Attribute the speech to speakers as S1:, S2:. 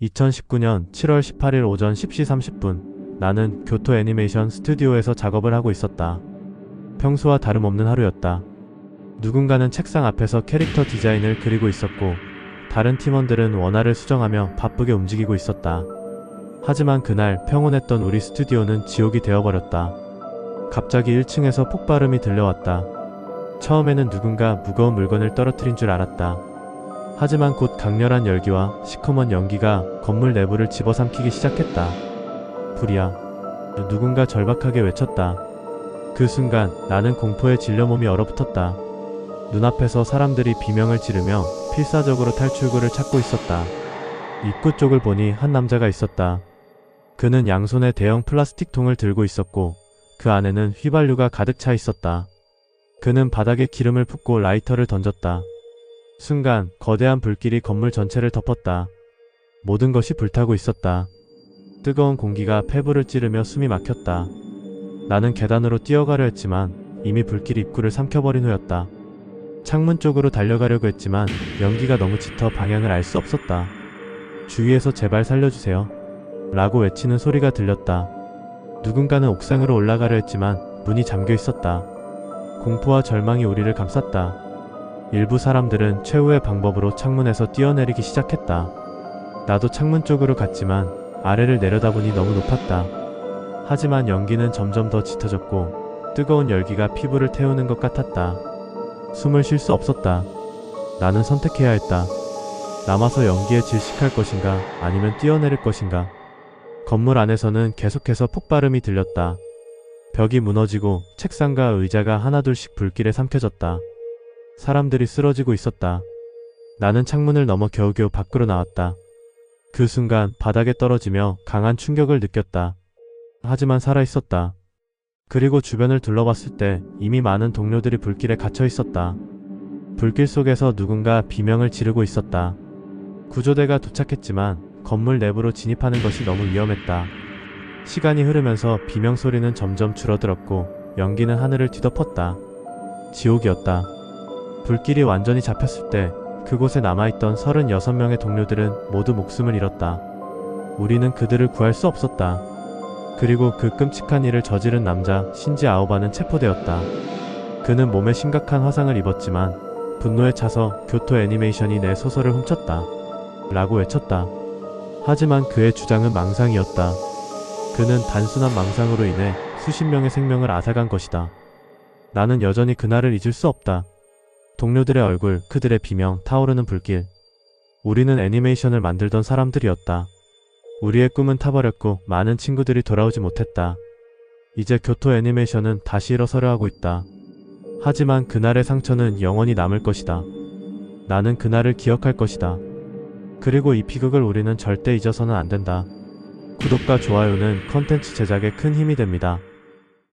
S1: 2019년 7월 18일 오전 10시 30분, 나는 교토 애니메이션 스튜디오에서 작업을 하고 있었다. 평소와 다름없는 하루였다. 누군가는 책상 앞에서 캐릭터 디자인을 그리고 있었고, 다른 팀원들은 원화를 수정하며 바쁘게 움직이고 있었다. 하지만 그날 평온했던 우리 스튜디오는 지옥이 되어버렸다. 갑자기 1층에서 폭발음이 들려왔다. 처음에는 누군가 무거운 물건을 떨어뜨린 줄 알았다. 하지만 곧 강렬한 열기와 시커먼 연기가 건물 내부를 집어삼키기 시작했다. 불이야. 누군가 절박하게 외쳤다. 그 순간 나는 공포에 질려 몸이 얼어붙었다. 눈앞에서 사람들이 비명을 지르며 필사적으로 탈출구를 찾고 있었다. 입구 쪽을 보니 한 남자가 있었다. 그는 양손에 대형 플라스틱 통을 들고 있었고 그 안에는 휘발유가 가득 차 있었다. 그는 바닥에 기름을 붓고 라이터를 던졌다. 순간 거대한 불길이 건물 전체를 덮었다. 모든 것이 불타고 있었다. 뜨거운 공기가 폐부를 찌르며 숨이 막혔다. 나는 계단으로 뛰어가려 했지만 이미 불길이 입구를 삼켜버린 후였다. 창문 쪽으로 달려가려고 했지만 연기가 너무 짙어 방향을 알 수 없었다. 주위에서 제발 살려주세요 라고 외치는 소리가 들렸다. 누군가는 옥상으로 올라가려 했지만 문이 잠겨 있었다. 공포와 절망이 우리를 감쌌다. 일부 사람들은 최후의 방법으로 창문에서 뛰어내리기 시작했다. 나도 창문 쪽으로 갔지만 아래를 내려다보니 너무 높았다. 하지만 연기는 점점 더 짙어졌고 뜨거운 열기가 피부를 태우는 것 같았다. 숨을 쉴 수 없었다. 나는 선택해야 했다. 남아서 연기에 질식할 것인가 아니면 뛰어내릴 것인가. 건물 안에서는 계속해서 폭발음이 들렸다. 벽이 무너지고 책상과 의자가 하나둘씩 불길에 삼켜졌다. 사람들이 쓰러지고 있었다. 나는 창문을 넘어 겨우겨우 밖으로 나왔다. 그 순간 바닥에 떨어지며 강한 충격을 느꼈다. 하지만 살아있었다. 그리고 주변을 둘러봤을 때 이미 많은 동료들이 불길에 갇혀 있었다. 불길 속에서 누군가 비명을 지르고 있었다. 구조대가 도착했지만 건물 내부로 진입하는 것이 너무 위험했다. 시간이 흐르면서 비명 소리는 점점 줄어들었고 연기는 하늘을 뒤덮었다. 지옥이었다. 불길이 완전히 잡혔을 때 그곳에 남아있던 36명의 동료들은 모두 목숨을 잃었다. 우리는 그들을 구할 수 없었다. 그리고 그 끔찍한 일을 저지른 남자 신지 아오바는 체포되었다. 그는 몸에 심각한 화상을 입었지만 분노에 차서 교토 애니메이션이 내 소설을 훔쳤다 라고 외쳤다. 하지만 그의 주장은 망상이었다. 그는 단순한 망상으로 인해 수십 명의 생명을 앗아간 것이다. 나는 여전히 그날을 잊을 수 없다. 동료들의 얼굴, 그들의 비명, 타오르는 불길. 우리는 애니메이션을 만들던 사람들이었다. 우리의 꿈은 타버렸고 많은 친구들이 돌아오지 못했다. 이제 교토 애니메이션은 다시 일어서려 하고 있다. 하지만 그날의 상처는 영원히 남을 것이다. 나는 그날을 기억할 것이다. 그리고 이 비극을 우리는 절대 잊어서는 안 된다. 구독과 좋아요는 컨텐츠 제작에 큰 힘이 됩니다.